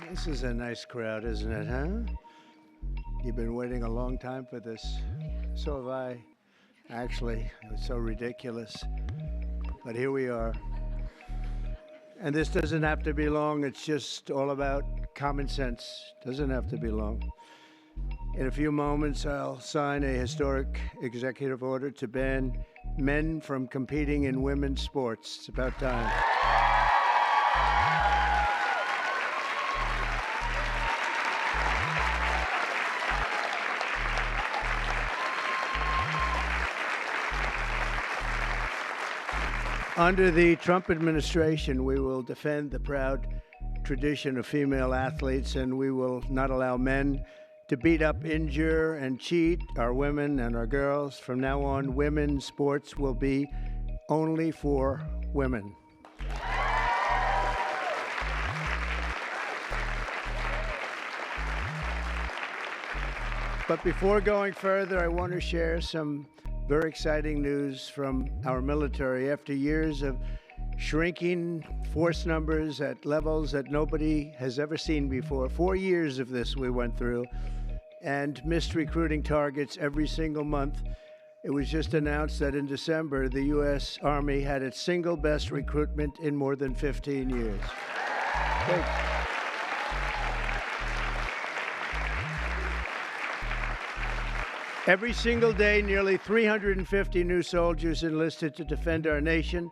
This is a nice crowd, isn't it, huh? You've been waiting a long time for this. So have I. Actually, it was so ridiculous. But here we are. And this doesn't have to be long. It's just all about common sense. Doesn't have to be long. In a few moments, I'll sign a historic executive order to ban men from competing in women's sports. It's about time. Under the Trump administration, we will defend the proud tradition of female athletes, and we will not allow men to beat up, injure, and cheat our women and our girls. From now on, women's sports will be only for women. But before going further, I want to share some very exciting news from our military. After years of shrinking force numbers at levels that nobody has ever seen before, 4 years of this we went through, and missed recruiting targets every single month, it was just announced that in December, the U.S. Army had its single best recruitment in more than 15 years. Great. Every single day, nearly 350 new soldiers enlisted to defend our nation,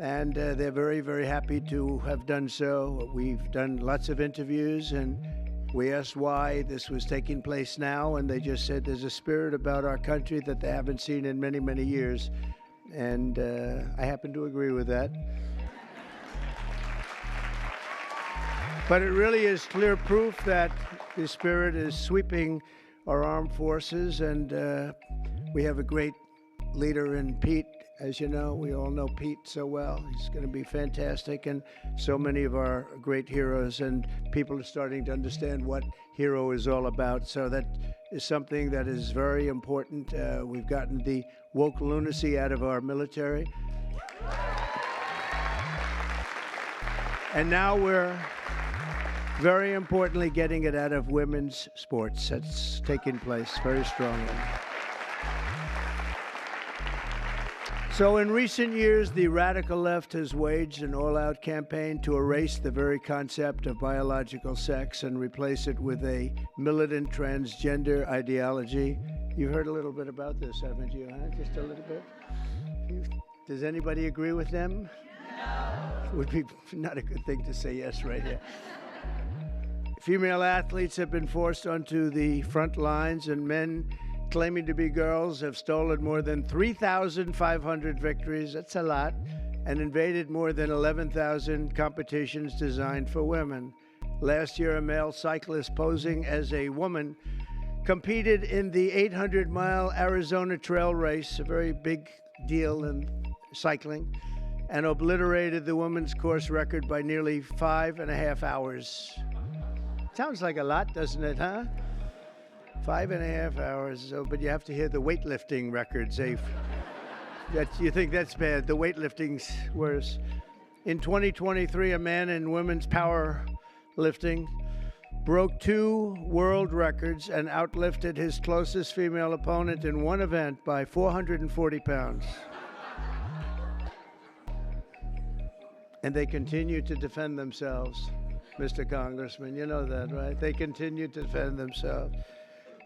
and they're very, very happy to have done so. We've done lots of interviews, and we asked why this was taking place now, and they just said there's a spirit about our country that they haven't seen in many, many years, and I happen to agree with that. But it really is clear proof that the spirit is sweeping our armed forces, and we have a great leader in Pete. As you know, we all know Pete so well. He's going to be fantastic, and so many of our great heroes, and people are starting to understand what hero is all about. So that is something that is very important. We've gotten the woke lunacy out of our military. And now we're very importantly getting it out of women's sports. That's taking place very strongly. So in recent years, the radical left has waged an all-out campaign to erase the very concept of biological sex and replace it with a militant transgender ideology. You've heard a little bit about this, haven't you? Huh? Just a little bit? Does anybody agree with them? No. Would be not a good thing to say yes right here. Female athletes have been forced onto the front lines, and men claiming to be girls have stolen more than 3,500 victories, that's a lot, and invaded more than 11,000 competitions designed for women. Last year, a male cyclist posing as a woman competed in the 800-mile Arizona Trail Race, a very big deal in cycling, and obliterated the women's course record by nearly 5.5 hours. Sounds like a lot, doesn't it, huh? 5.5 hours, but you have to hear the weightlifting records. You think that's bad. The weightlifting's worse. In 2023, a man in women's power lifting broke 2 world records and outlifted his closest female opponent in one event by 440 pounds. And they continue to defend themselves. Mr. Congressman, you know that, right? They continue to defend themselves.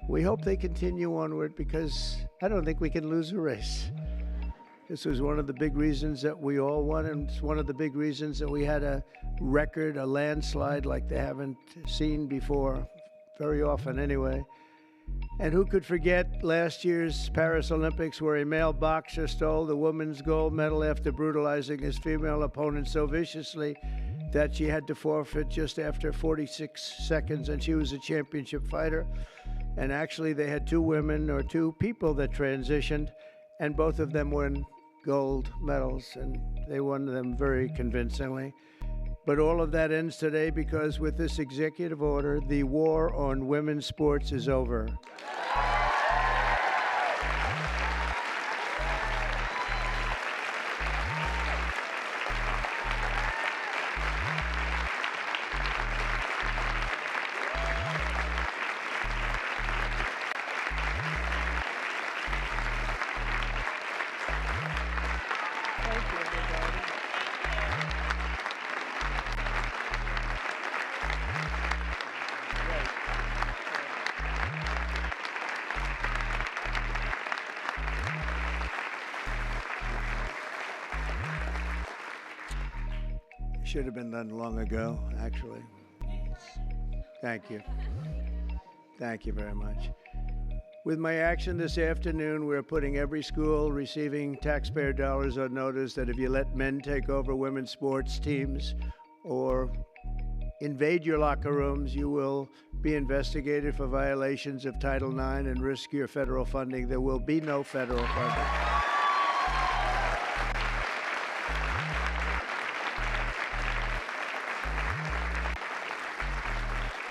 We hope they continue onward because I don't think we can lose a race. This was one of the big reasons that we all won, and it's one of the big reasons that we had a record, a landslide like they haven't seen before, very often anyway. And who could forget last year's Paris Olympics, where a male boxer stole the women's gold medal after brutalizing his female opponent so viciously that she had to forfeit just after 46 seconds, and she was a championship fighter. And actually, they had 2 women or 2 people that transitioned, and both of them won gold medals, and they won them very convincingly. But all of that ends today because with this executive order, the war on women's sports is over. should have been done long ago, actually. Thank you. Thank you very much. With my action this afternoon, we're putting every school receiving taxpayer dollars on notice that if you let men take over women's sports teams or invade your locker rooms, you will be investigated for violations of Title IX and risk your federal funding. There will be no federal funding.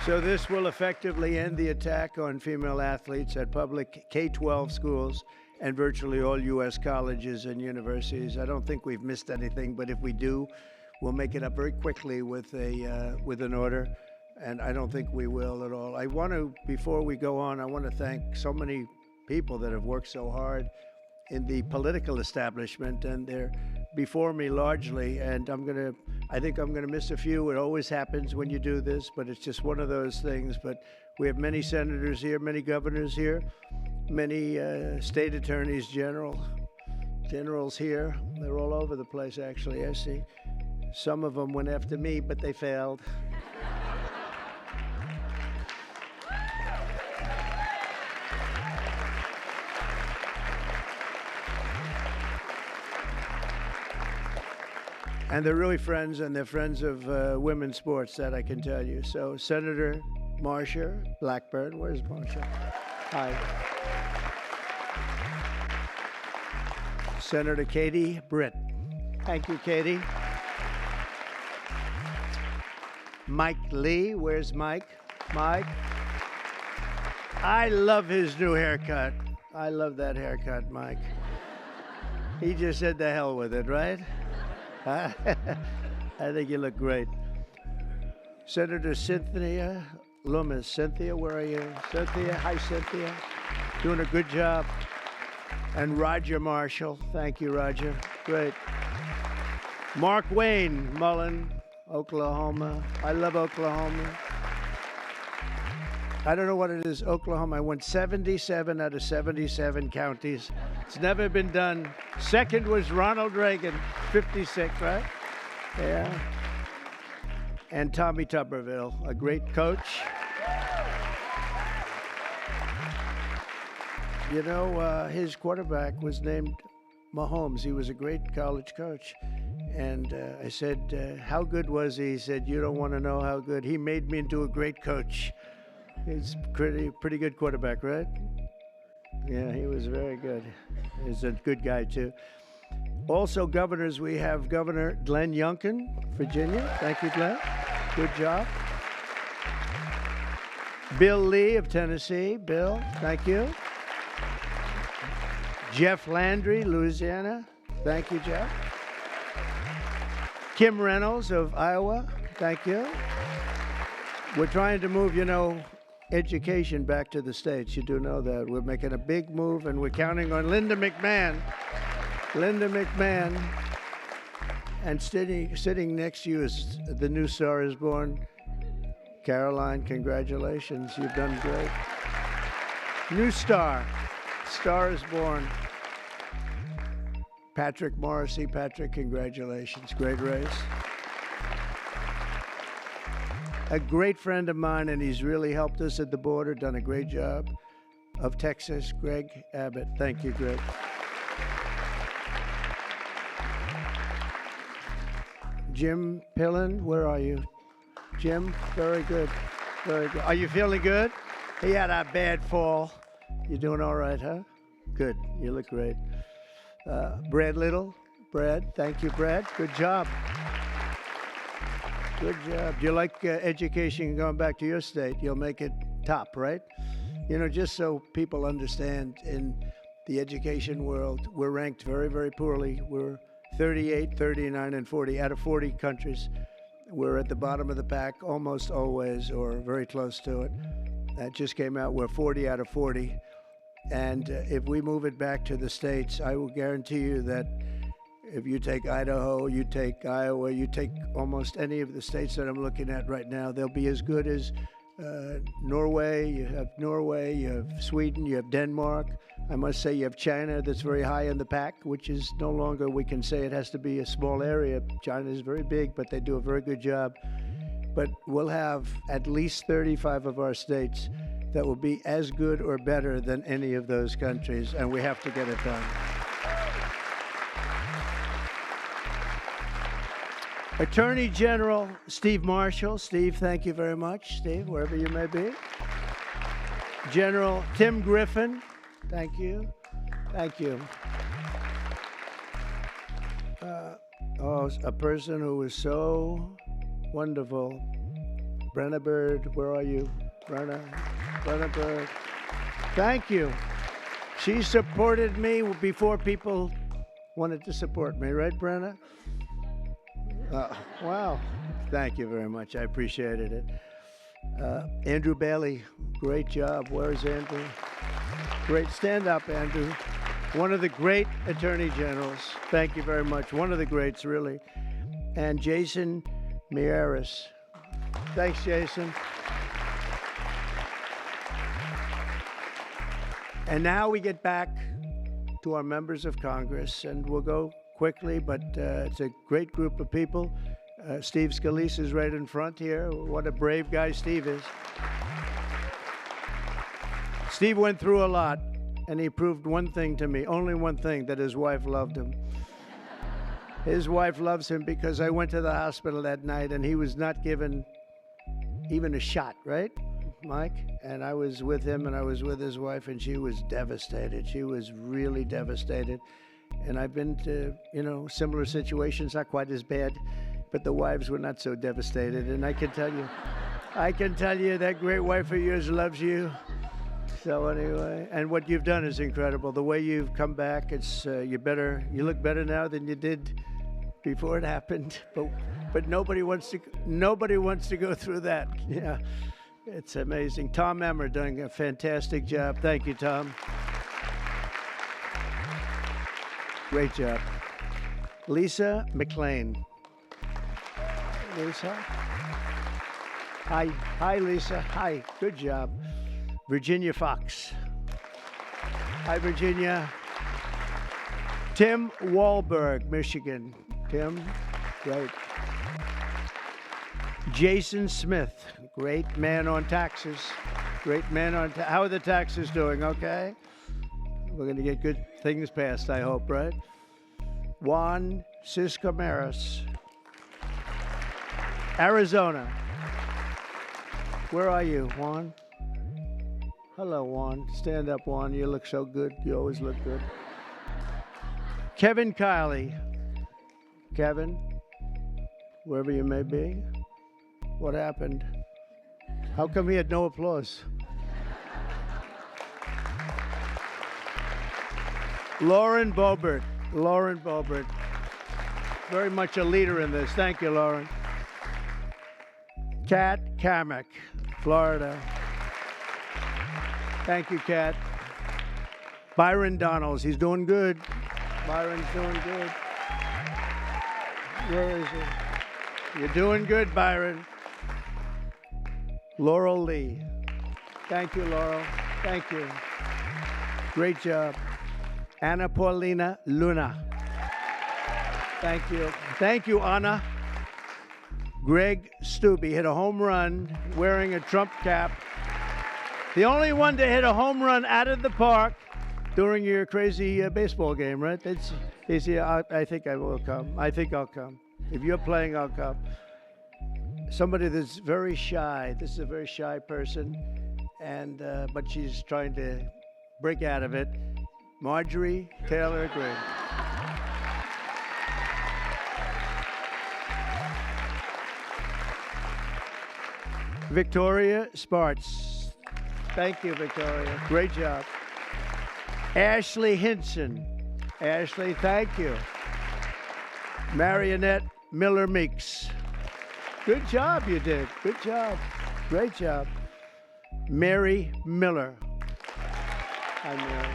So this will effectively end the attack on female athletes at public K-12 schools and virtually all U.S. colleges and universities. I don't think we've missed anything, but if we do, we'll make it up very quickly with an order, and I don't think we will at all. I want to, before we go on, I want to thank so many people that have worked so hard in the political establishment, and they're before me largely, and I think I'm gonna miss a few. It always happens when you do this, but it's just one of those things. But we have many senators here, many governors here, many state attorneys generals here. They're all over the place, actually, I see. Some of them went after me, but they failed. And they're really friends, and they're friends of women's sports, that I can tell you. So Senator Marsha Blackburn, where's Marsha? Hi. Senator Katie Britt. Thank you, Katie. Mike Lee, where's Mike? Mike. I love his new haircut. I love that haircut, Mike. He just said the hell with it, right? I think you look great. Senator Cynthia Loomis. Cynthia, where are you? Cynthia, hi Cynthia. Doing a good job. And Roger Marshall. Thank you, Roger. Great. Mark Wayne Mullen, Oklahoma. I love Oklahoma. I don't know what it is, Oklahoma. I went 77 out of 77 counties. It's never been done. Second was Ronald Reagan, 56, right? Yeah. And Tommy Tuberville, a great coach. You know, his quarterback was named Mahomes. He was a great college coach. And I said, how good was he? He said, you don't want to know how good. He made me into a great coach. He's pretty good quarterback, right? Yeah, he was very good. He's a good guy, too. Also, governors, we have Governor Glenn Youngkin, Virginia. Thank you, Glenn. Good job. Bill Lee of Tennessee. Bill, thank you. Jeff Landry, Louisiana. Thank you, Jeff. Kim Reynolds of Iowa. Thank you. We're trying to move, education back to the states. You do know that. We're making a big move, and we're counting on Linda McMahon. Linda McMahon. And sitting next to you is the new Star is Born. Caroline, congratulations. You've done great. New Star. Star is Born. Patrick Morrissey. Patrick, congratulations. Great race. A great friend of mine, and he's really helped us at the border, done a great job, of Texas, Greg Abbott. Thank you, Greg. Jim Pillen, where are you? Jim, very good. Very good. Are you feeling good? He had a bad fall. You doing all right, huh? Good. You look great. Brad Little. Brad, thank you, Brad. Good job. Good job. Do you like education going back to your state? You'll make it top, right? Just so people understand, in the education world, we're ranked very, very poorly. We're 38, 39, and 40 out of 40 countries. We're at the bottom of the pack almost always, or very close to it. That just came out. We're 40 out of 40. And if we move it back to the states, I will guarantee you that if you take Idaho, you take Iowa, you take almost any of the states that I'm looking at right now, they'll be as good as Norway, you have Sweden, you have Denmark. I must say you have China that's very high in the pack, which is no longer, we can say it has to be a small area. China is very big, but they do a very good job. But we'll have at least 35 of our states that will be as good or better than any of those countries, and we have to get it done. Attorney General Steve Marshall. Steve, thank you very much. Steve, wherever you may be. General Tim Griffin. Thank you. Thank you. A person who was so wonderful. Brenna Bird, where are you? Brenna Bird. Thank you. She supported me before people wanted to support me, right, Brenna? Wow. Thank you very much. I appreciated it. Andrew Bailey, great job. Where's Andrew? Great. Stand up, Andrew. One of the great attorney generals. Thank you very much. One of the greats, really. And Jason Miyares. Thanks, Jason. And now we get back to our members of Congress, and we'll go quickly, but it's a great group of people. Steve Scalise is right in front here. What a brave guy Steve is. Steve went through a lot, and he proved one thing to me, only one thing, that his wife loved him. His wife loves him because I went to the hospital that night, and he was not given even a shot, right, Mike? And I was with him, and I was with his wife, and she was devastated. She was really devastated. And I've been to, similar situations, not quite as bad, but the wives were not so devastated. And I can tell you that great wife of yours loves you. So anyway, and what you've done is incredible. The way you've come back, it's you look better now than you did before it happened. But nobody wants to go through that. Yeah, it's amazing. Tom Emmer doing a fantastic job. Thank you, Tom. Great job. Lisa McLean. Lisa. Hi, Lisa. Hi. Good job. Virginia Fox. Hi, Virginia. Tim Wahlberg, Michigan. Tim, great. Jason Smith, great man on taxes. Great man on how are the taxes doing? Okay. We're going to get good things passed, I hope, right? Juan Ciscomaris, Arizona. Where are you, Juan? Hello, Juan. Stand up, Juan. You look so good. You always look good. Kevin Kiley. Kevin, wherever you may be. What happened? How come he had no applause? Lauren Boebert. Lauren Boebert. Very much a leader in this. Thank you, Lauren. Kat Kamek, Florida. Thank you, Kat. Byron Donalds. He's doing good. Byron's doing good. Where is he? You're doing good, Byron. Laurel Lee. Thank you, Laurel. Thank you. Great job. Anna Paulina Luna. Thank you. Thank you, Anna. Greg Stubbe hit a home run wearing a Trump cap. The only one to hit a home run out of the park during your crazy baseball game, right? I think I will come. I think I'll come. If you're playing, I'll come. Somebody that's very shy. This is a very shy person, and but she's trying to break out of it. Marjorie Taylor Greene. Victoria Sparts. Thank you, Victoria. Great job. Ashley Hinson. Ashley, thank you. Marionette Miller Meeks. Good job you did. Good job. Great job. Mary Miller. Hi, Mary.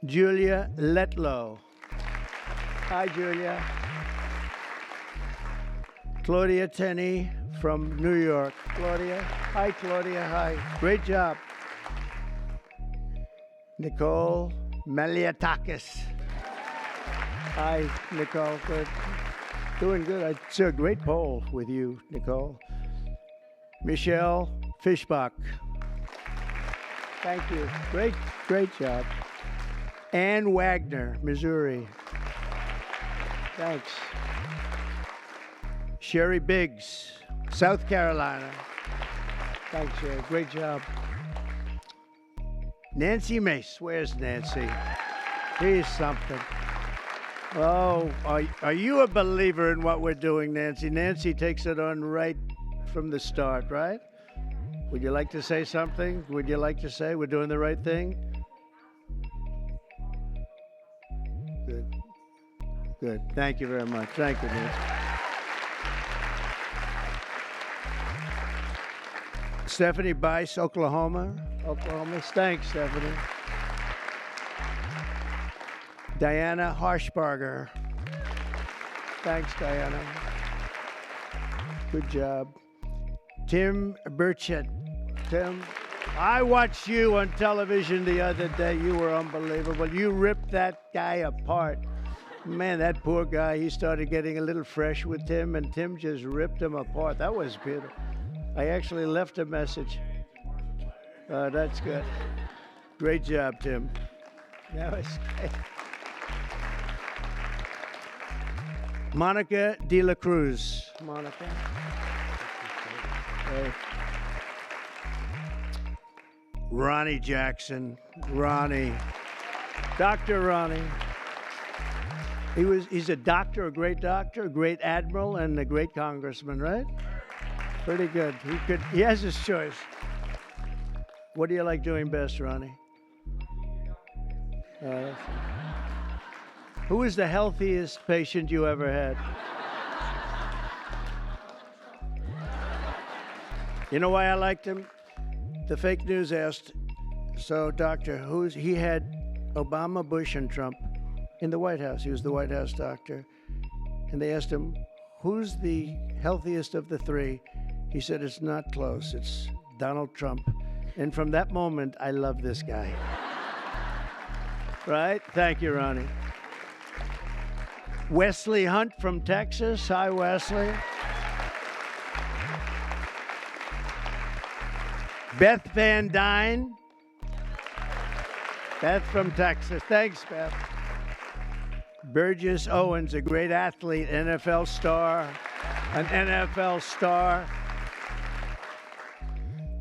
Julia Letlow. Hi, Julia. Claudia Tenney from New York. Claudia. Hi, Claudia. Hi. Great job. Nicole Maliatakis. Hi, Nicole. Good. Doing good. I saw a great poll with you, Nicole. Michelle Fishbach. Thank you. Great job. Ann Wagner, Missouri. Thanks. Sherry Biggs, South Carolina. Thanks, Sherry. Great job. Nancy Mace. Where's Nancy? Here's something. Oh, are you a believer in what we're doing, Nancy? Nancy takes it on right from the start, right? Would you like to say something? Would you like to say we're doing the right thing? Good. Good. Thank you very much. Thank you, Nancy. Stephanie Bice, Oklahoma. Thanks, Stephanie. Diana Harshbarger. Thanks, Diana. Good job. Tim Burchett. Tim, I watched you on television the other day. You were unbelievable. You ripped that guy apart. Man, that poor guy, he started getting a little fresh with Tim, and Tim just ripped him apart. That was beautiful. I actually left a message. That's good. Great job, Tim. That was great. Monica De La Cruz. Monica. Hey. Ronnie Jackson. Ronnie. Dr. Ronnie. He's a doctor, a great admiral, and a great congressman, right? Pretty good. He has his choice. What do you like doing best, Ronnie? Who is the healthiest patient you ever had? You know why I liked him? The fake news asked, so doctor, he had Obama, Bush, and Trump in the White House. He was the White House doctor. And they asked him, who's the healthiest of the three? He said, it's not close. It's Donald Trump. And from that moment, I love this guy. Right? Thank you, Ronnie. Wesley Hunt from Texas. Hi, Wesley. Beth Van Dyne. Beth from Texas. Thanks, Beth. Burgess Owens, a great athlete, an NFL star.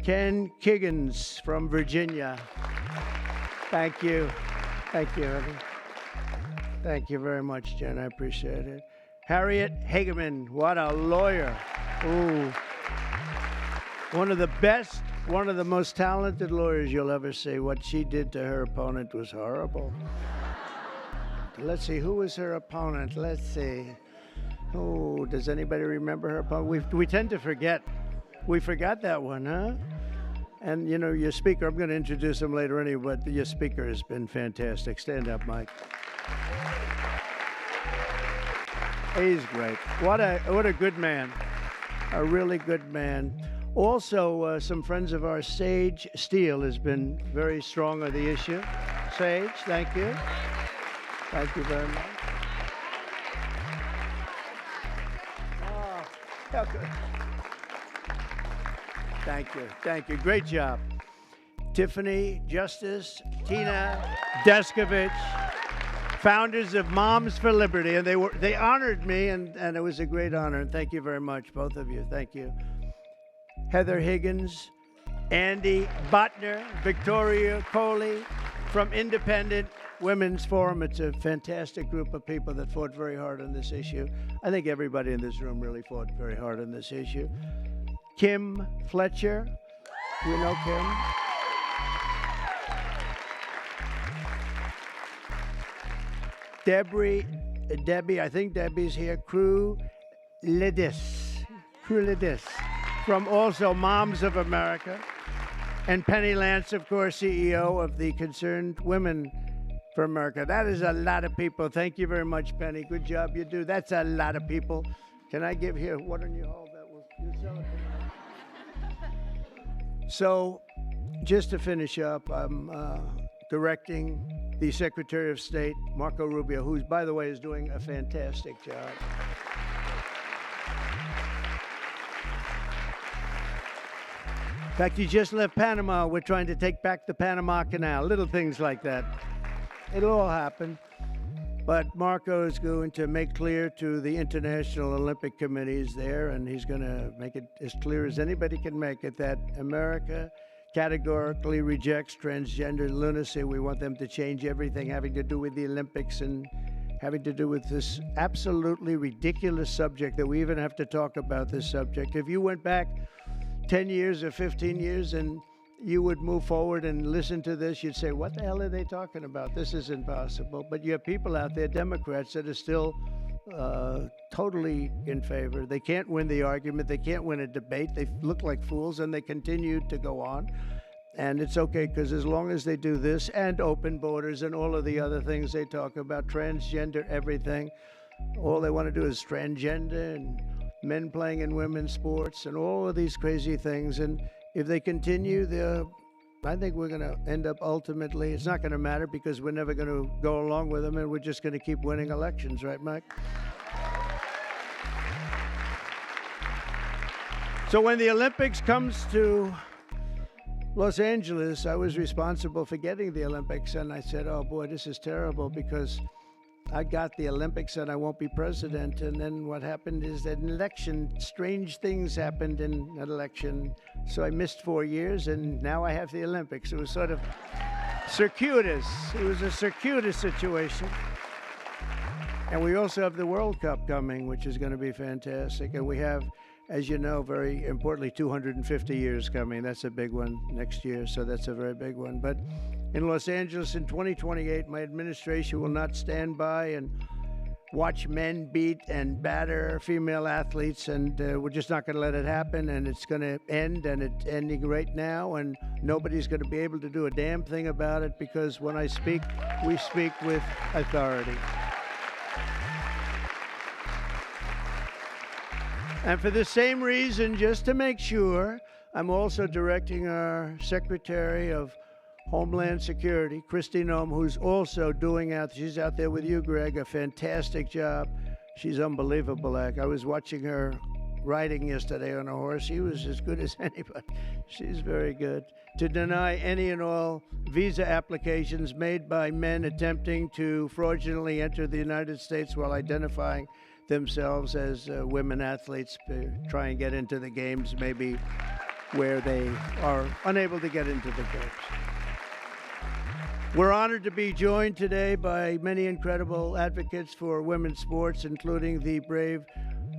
Ken Kiggins from Virginia. Thank you. Thank you, honey. Thank you very much, Jen. I appreciate it. Harriet Hageman, what a lawyer. Ooh. One of the most talented lawyers you'll ever see. What she did to her opponent was horrible. Let's see, who was her opponent? Let's see. Oh, does anybody remember her opponent? We tend to forget. We forgot that one, huh? And, you know, your speaker, I'm going to introduce him later anyway, but your speaker has been fantastic. Stand up, Mike. He's great. What a good man. A really good man. Also, some friends of ours, Sage Steele, has been very strong on the issue. Sage, thank you. Thank you very much. Oh, how good. Thank you. Great job. Tiffany Justice, Tina Deskovich, founders of Moms for Liberty, and they honored me, and it was a great honor. And thank you very much, both of you. Thank you. Heather Higgins, Andy Botner, Victoria Coley from Independent Women's Forum. It's a fantastic group of people that fought very hard on this issue. I think everybody in this room really fought very hard on this issue. Kim Fletcher, we know Kim. Debbie, I think Debbie's here. Crew Lidis, from also Moms of America. And Penny Lance, of course, CEO of the Concerned Women for America. That is a lot of people. Thank you very much, Penny. Good job you do. That's a lot of people. Can I give here? Why don't you hold that? You sell it tonight. So, just to finish up, I'm directing the Secretary of State, Marco Rubio, who, by the way, is doing a fantastic job. In fact, he just left Panama. We're trying to take back the Panama Canal, little things like that. It'll all happen. But Marco is going to make clear to the International Olympic Committees there, and he's going to make it as clear as anybody can make it, that America categorically rejects transgender lunacy. We want them to change everything having to do with the Olympics and having to do with this absolutely ridiculous subject that we even have to talk about this subject. If you went back 10 years or 15 years and you would move forward and listen to this, you'd say, what the hell are they talking about? This is impossible. But you have people out there, Democrats, that are still totally in favor. They can't win the argument. They can't win a debate. They look like fools, and they continue to go on. And it's okay, because as long as they do this and open borders and all of the other things they talk about, transgender everything, all they want to do is transgender and men playing in women's sports and all of these crazy things. And if they continue, I think we're going to end up ultimately, it's not going to matter because we're never going to go along with them, and we're just going to keep winning elections, right, Mike? So when the Olympics comes to Los Angeles, I was responsible for getting the Olympics, and I said, oh boy, this is terrible because I got the Olympics and I won't be president. And then what happened is that in an election, strange things happened in an election. So I missed 4 years, and now I have the Olympics. It was sort of circuitous. It was a circuitous situation. And we also have the World Cup coming, which is going to be fantastic. And we have, as you know, very importantly, 250 years coming. That's a big one next year, so that's a very big one. But in Los Angeles in 2028, my administration will not stand by and watch men beat and batter female athletes, and we're just not going to let it happen, and it's going to end, and it's ending right now, and nobody's going to be able to do a damn thing about it, because when I speak, we speak with authority. And for the same reason, just to make sure, I'm also directing our Secretary of Homeland Security, Kristi Noem, who's also doing she's out there with you, Greg, a fantastic job. She's unbelievable. I was watching her riding yesterday on a horse. She was as good as anybody. She's very good. To deny any and all visa applications made by men attempting to fraudulently enter the United States while identifying themselves as women athletes to try and get into the games, maybe where they are unable to get into the games. We're honored to be joined today by many incredible advocates for women's sports, including the brave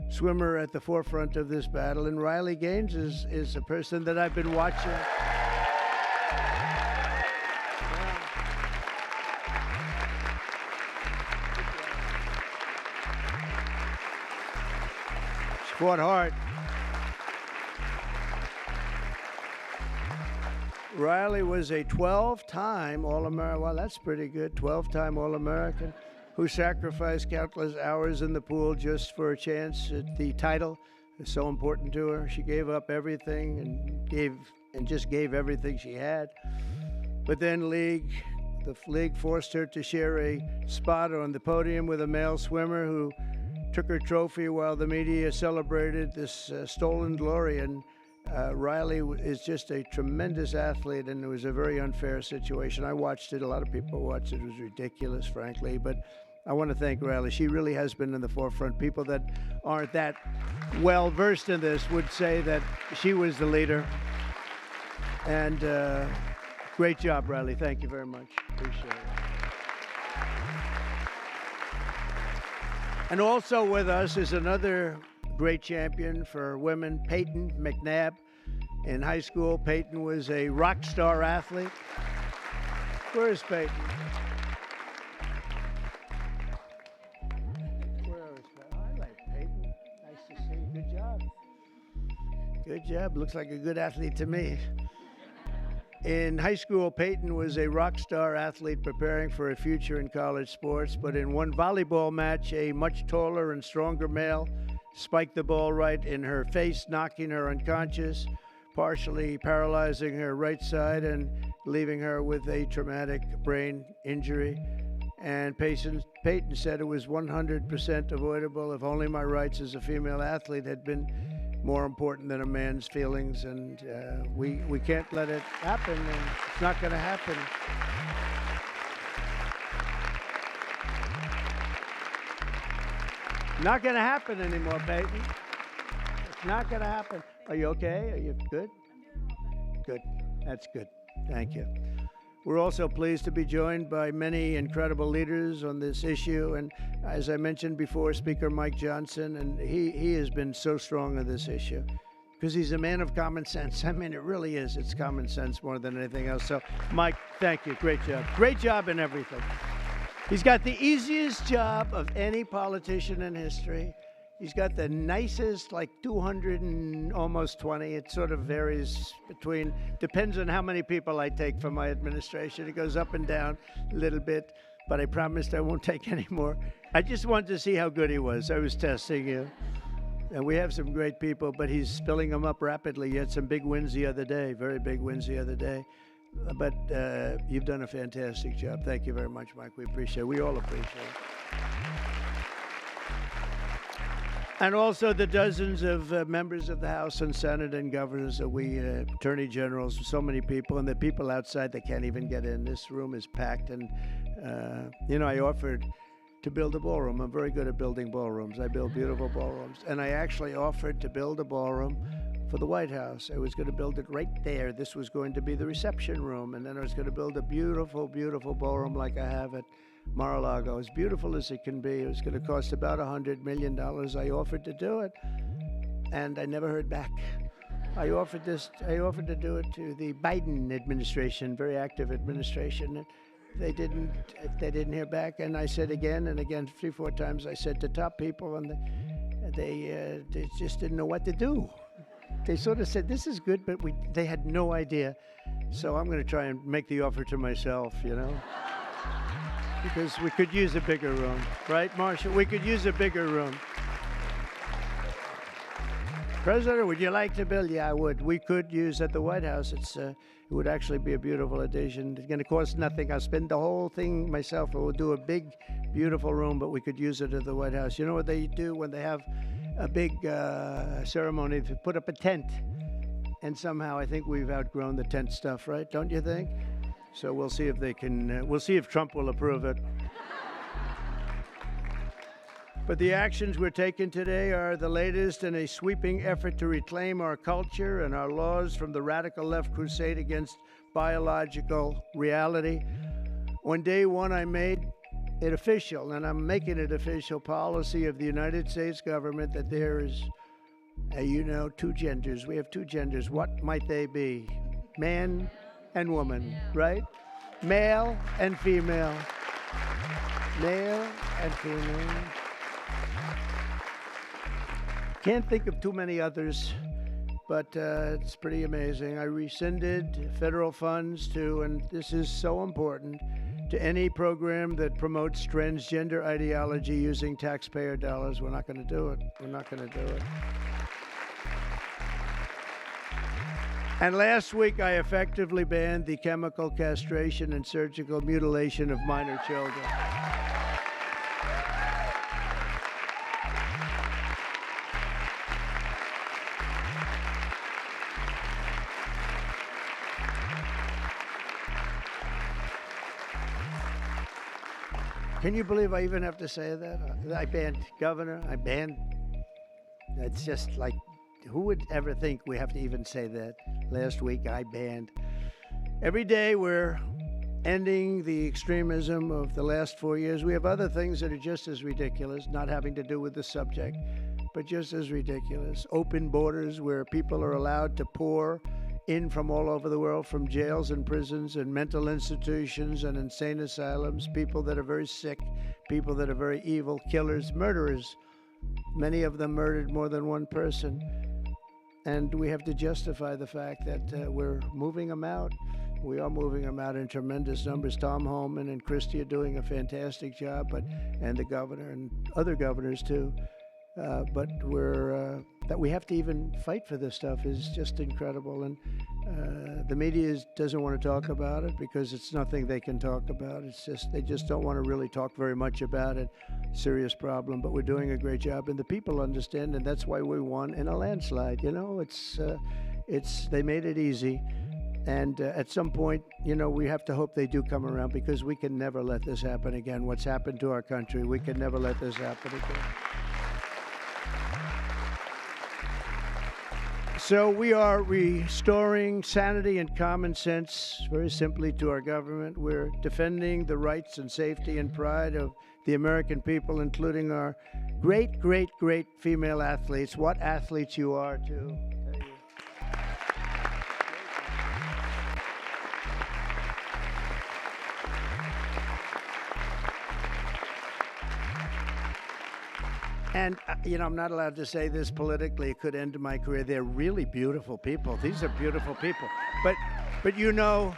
swimmer at the forefront of this battle. And Riley Gaines is a person that I've been watching. She fought hard. Riley was a 12-time All-American. Well, that's pretty good. 12-time All-American who sacrificed countless hours in the pool just for a chance at the title. It's so important to her. She gave up everything and just gave everything she had. But then the league forced her to share a spot on the podium with a male swimmer who took her trophy while the media celebrated this stolen glory. And Riley is just a tremendous athlete, and it was a very unfair situation. I watched it. A lot of people watched it. It was ridiculous, frankly. But I want to thank Riley. She really has been in the forefront. People that aren't that well versed in this would say that she was the leader. And great job, Riley. Thank you very much. Appreciate it. And also with us is another great champion for women, Peyton McNabb. In high school, Peyton was a rock star athlete. Where is Peyton? Where is Peyton? I like Peyton. Nice to see you. Good job. Good job. Looks like a good athlete to me. In high school, Peyton was a rock star athlete preparing for a future in college sports, but in one volleyball match, a much taller and stronger male spiked the ball right in her face, knocking her unconscious, partially paralyzing her right side and leaving her with a traumatic brain injury. And Peyton said it was 100% avoidable if only my rights as a female athlete had been more important than a man's feelings. And we can't let it happen, and it's not going to happen. Not going to happen anymore, Peyton. It's not going to happen. Are you okay? Are you good? Good. That's good. Thank you. We're also pleased to be joined by many incredible leaders on this issue. And as I mentioned before, Speaker Mike Johnson, and he has been so strong on this issue because he's a man of common sense. I mean, it really is. It's common sense more than anything else. So, Mike, thank you. Great job. Great job in everything. He's got the easiest job of any politician in history. He's got the nicest, like 200 and almost 20. It sort of varies between, depends on how many people I take from my administration. It goes up and down a little bit, but I promised I won't take any more. I just wanted to see how good he was. I was testing you. And we have some great people, but he's filling them up rapidly. He had some big wins the other day, very big wins the other day. But you've done a fantastic job. Thank you very much, Mike. We appreciate it. We all appreciate it. And also the dozens of members of the House and Senate and governors that we, attorney generals, so many people, and the people outside that can't even get in. This room is packed. And, I offered to build a ballroom. I'm very good at building ballrooms. I build beautiful ballrooms. And I actually offered to build a ballroom for the White House. I was going to build it right there. This was going to be the reception room. And then I was going to build a beautiful, beautiful ballroom like I have at Mar-a-Lago, as beautiful as it can be. It was going to cost about $100 million. I offered to do it, and I never heard back. I offered to do it to the Biden administration, very active administration. And they didn't hear back. And I said again and again, 3-4 times, I said to top people, and they just didn't know what to do. They sort of said, this is good, but they had no idea. So I'm going to try and make the offer to myself, because we could use a bigger room, right, Marshall? We could use a bigger room. President, would you like to build? Yeah, I would. We could use at the White House. It would actually be a beautiful addition. It's going to cost nothing. I'll spend the whole thing myself. We'll do a big, beautiful room, but we could use it at the White House. You know what they do when they have a big ceremony? They put up a tent. And somehow I think we've outgrown the tent stuff, right? Don't you think? So we'll see if they can, we'll see if Trump will approve it. But the actions we're taking today are the latest in a sweeping effort to reclaim our culture and our laws from the radical left crusade against biological reality. On day one, I made it official, and I'm making it official, policy of the United States government that there is, two genders. We have two genders. What might they be? Man and woman, right? Male and female. Male and female. Can't think of too many others, but it's pretty amazing. I rescinded federal funds to, and this is so important, to any program that promotes transgender ideology using taxpayer dollars. We're not going to do it. We're not going to do it. And last week, I effectively banned the chemical castration and surgical mutilation of minor children. Can you believe I even have to say that? I banned governor, I banned, it's just like, who would ever think we have to even say that? Last week I banned. Every day we're ending the extremism of the last 4 years. We have other things that are just as ridiculous, not having to do with the subject, but just as ridiculous. Open borders where people are allowed to pour in from all over the world, from jails and prisons and mental institutions and insane asylums, people that are very sick, people that are very evil, killers, murderers. Many of them murdered more than one person. And we have to justify the fact that we're moving them out. We are moving them out in tremendous numbers. Tom Homan and Christie are doing a fantastic job, and the governor and other governors too. but that we have to even fight for this stuff is just incredible. And the media doesn't want to talk about it because it's nothing they can talk about. It's just they just don't want to really talk very much about it. Serious problem, but we're doing a great job, and the people understand, and that's why we won in a landslide. You know, it's they made it easy. And at some point, you know, we have to hope they do come around because we can never let this happen again. What's happened to our country, we can never let this happen again. So we are restoring sanity and common sense, very simply, to our government. We're defending the rights and safety and pride of the American people, including our great, great, great female athletes. What athletes you are, too. And, you know, I'm not allowed to say this politically. It could end my career. They're really beautiful people. These are beautiful people. But you know,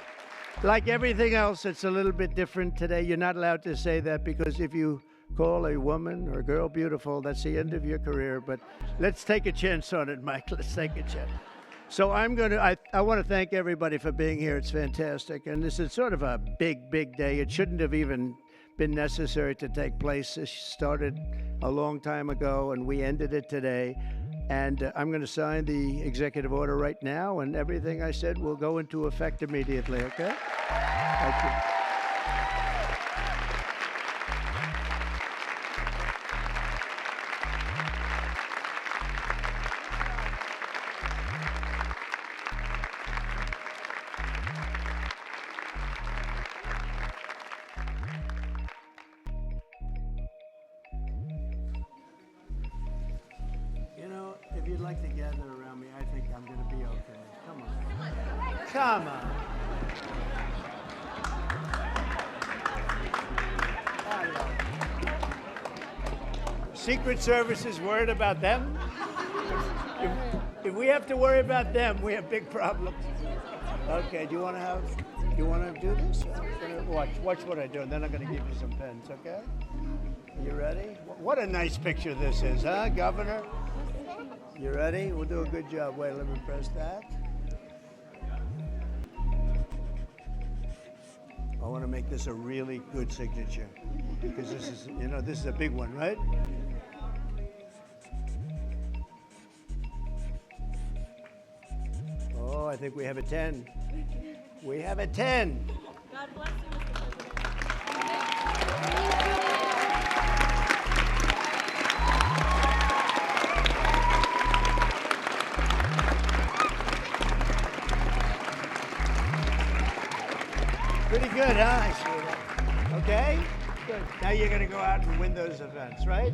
like everything else, it's a little bit different today. You're not allowed to say that because if you call a woman or a girl beautiful, that's the end of your career. But let's take a chance on it, Mike. Let's take a chance. So I want to thank everybody for being here. It's fantastic. And this is sort of a big, big day. It shouldn't have even been necessary to take place. This started a long time ago, and we ended it today. And I'm going to sign the executive order right now, and everything I said will go into effect immediately, okay? Thank you. If you'd like to gather around me, I think I'm going to be okay. Come on. Come on. Secret Service is worried about them. If we have to worry about them, we have big problems. Okay, do you want to do this? Watch what I do, and then I'm going to give you some pens, okay? You ready? What a nice picture this is, huh, Governor? You ready? We'll do a good job. Wait, let me press that. I want to make this a really good signature because this is, you know, this is a big one, right? Oh, I think we have a 10. We have a 10. God bless you, Mr. Pretty good, huh? Okay? Good. Now you're going to go out and win those events, right?